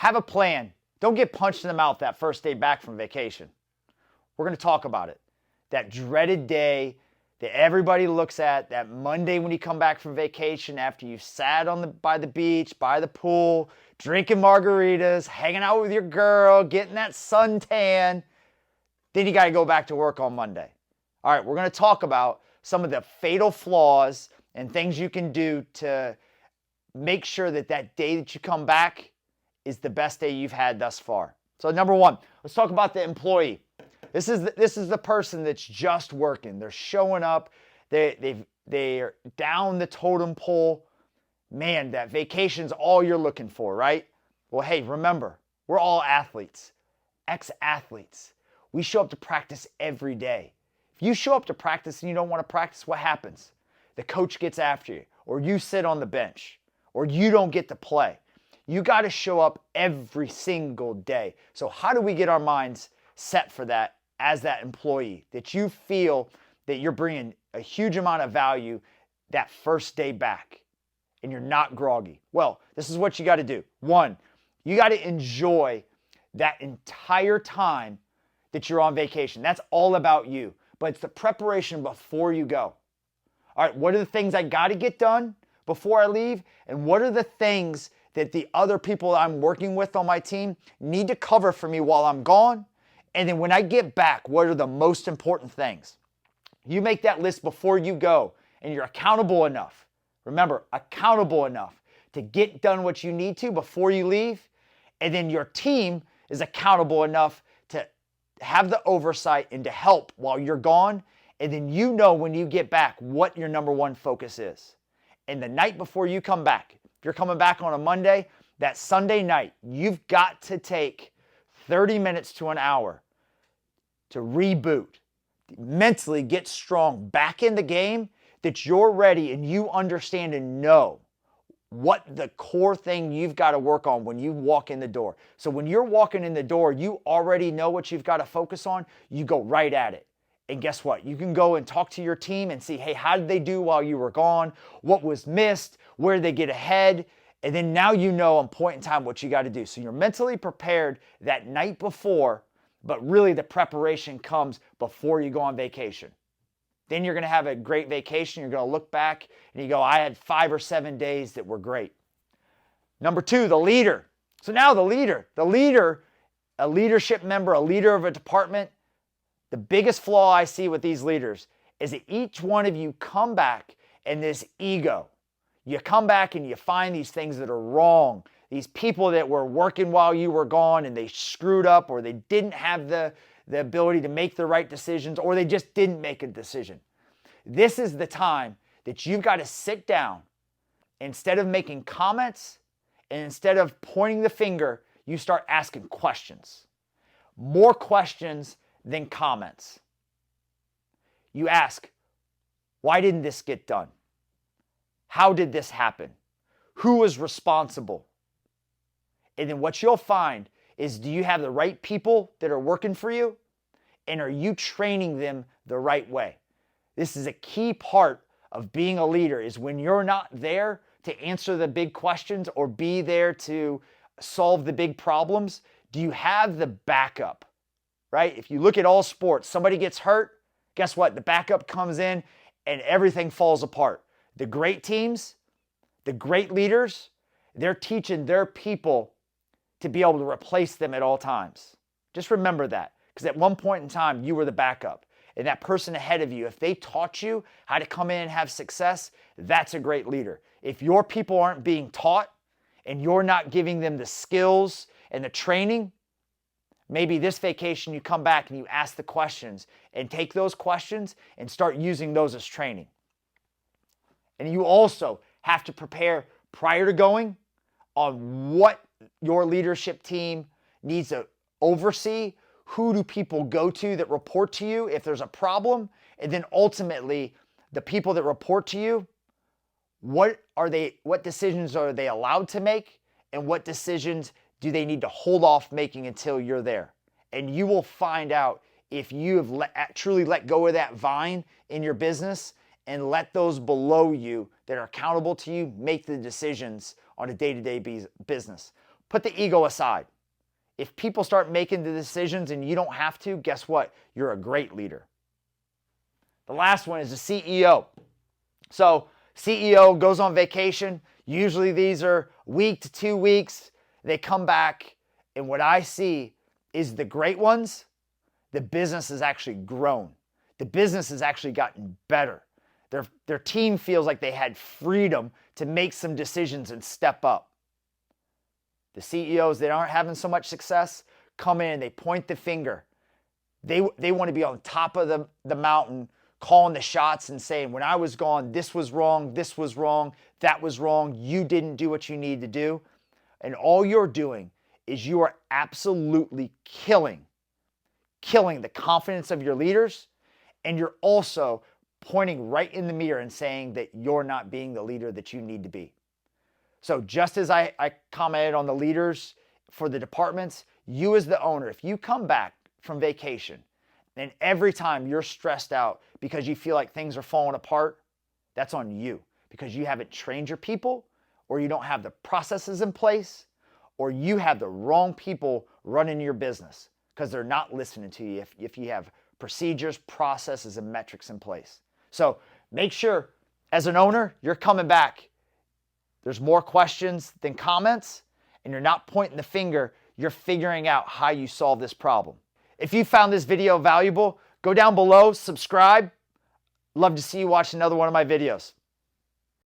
Have a plan. Don't get punched in the mouth that first day back from vacation. We're going to talk about it. That dreaded day that everybody looks at, that Monday when you come back from vacation after you've sat by the beach, by the pool, drinking margaritas, hanging out with your girl, getting that suntan. Then you got to go back to work on Monday. All right, we're going to talk about some of the fatal flaws and things you can do to make sure that that day that you come back is the best day you've had thus far. So number one, let's talk about the employee. This is the person that's just working. They're showing up. They're down the totem pole. Man, that vacation's all you're looking for, right? Well, hey, remember, we're all athletes, ex-athletes. We show up to practice every day. If you show up to practice and you don't want to practice, what happens? The coach gets after you, or you sit on the bench, or you don't get to play. You got to show up every single day. So how do we get our minds set for that as that employee, that you feel that you're bringing a huge amount of value that first day back and you're not groggy? Well, this is what you got to do. One, you got to enjoy that entire time that you're on vacation. That's all about you, but it's the preparation before you go. All right, what are the things I got to get done before I leave? And what are the things that the other people I'm working with on my team need to cover for me while I'm gone? And then when I get back, what are the most important things? You make that list before you go, and you're accountable enough. Remember, accountable enough to get done what you need to before you leave. And then your team is accountable enough to have the oversight and to help while you're gone. And then you know when you get back what your number one focus is. And the night before you come back, if you're coming back on a Monday, that Sunday night, you've got to take 30 minutes to an hour to reboot, mentally get strong back in the game, that you're ready and you understand and know what the core thing you've got to work on when you walk in the door. So when you're walking in the door, you already know what you've got to focus on. You go right at it. And guess what? You can go and talk to your team and see, hey, how did they do while you were gone? What was missed? Where did they get ahead? And then now you know on point in time what you got to do. So you're mentally prepared that night before, but really the preparation comes before you go on vacation. Then you're going to have a great vacation. You're going to look back and you go, I had 5 or 7 days that were great. Number two, the leader. So now the leader, a leadership member, a leader of a department. The biggest flaw I see with these leaders is that each one of you come back and this ego. You come back and you find these things that are wrong. These people that were working while you were gone and they screwed up, or they didn't have the ability to make the right decisions, or they just didn't make a decision. This is the time that you've got to sit down. Instead of making comments and instead of pointing the finger, you start asking questions. More questions than comments. You ask, why didn't this get done? How did this happen? Who was responsible? And then what you'll find is, do you have the right people that are working for you? And are you training them the right way? This is a key part of being a leader, is when you're not there to answer the big questions or be there to solve the big problems, do you have the backup? Right? If you look at all sports, somebody gets hurt, guess what? The backup comes in and everything falls apart. The great teams, the great leaders, they're teaching their people to be able to replace them at all times. Just remember that, because at one point in time, you were the backup. And that person ahead of you, if they taught you how to come in and have success, that's a great leader. If your people aren't being taught and you're not giving them the skills and the training, maybe this vacation you come back and you ask the questions and take those questions and start using those as training. And you also have to prepare prior to going on what your leadership team needs to oversee. Who do people go to that report to you if there's a problem? And then ultimately, the people that report to you, what decisions are they allowed to make? And what decisions do they need to hold off making until you're there? And you will find out if you have truly let go of that vine in your business and let those below you that are accountable to you make the decisions on a day-to-day business. Put the ego aside. If people start making the decisions and you don't have to, guess what? You're a great leader. The last one is the CEO. So CEO goes on vacation. Usually these are week to 2 weeks. They come back, and what I see is the great ones, the business has actually grown. The business has actually gotten better. Their team feels like they had freedom to make some decisions and step up. The CEOs that aren't having so much success come in, they point the finger. They want to be on top of the mountain, calling the shots and saying, when I was gone, this was wrong, that was wrong, you didn't do what you need to do. And all you're doing is you are absolutely killing the confidence of your leaders, and you're also pointing right in the mirror and saying that you're not being the leader that you need to be. So just as I commented on the leaders for the departments, you as the owner, if you come back from vacation and every time you're stressed out because you feel like things are falling apart, that's on you, because you haven't trained your people, or you don't have the processes in place, or you have the wrong people running your business because they're not listening to you if you have procedures, processes, and metrics in place. So make sure as an owner, you're coming back. There's more questions than comments, and you're not pointing the finger. You're figuring out how you solve this problem. If you found this video valuable, go down below, subscribe. Love to see you watch another one of my videos.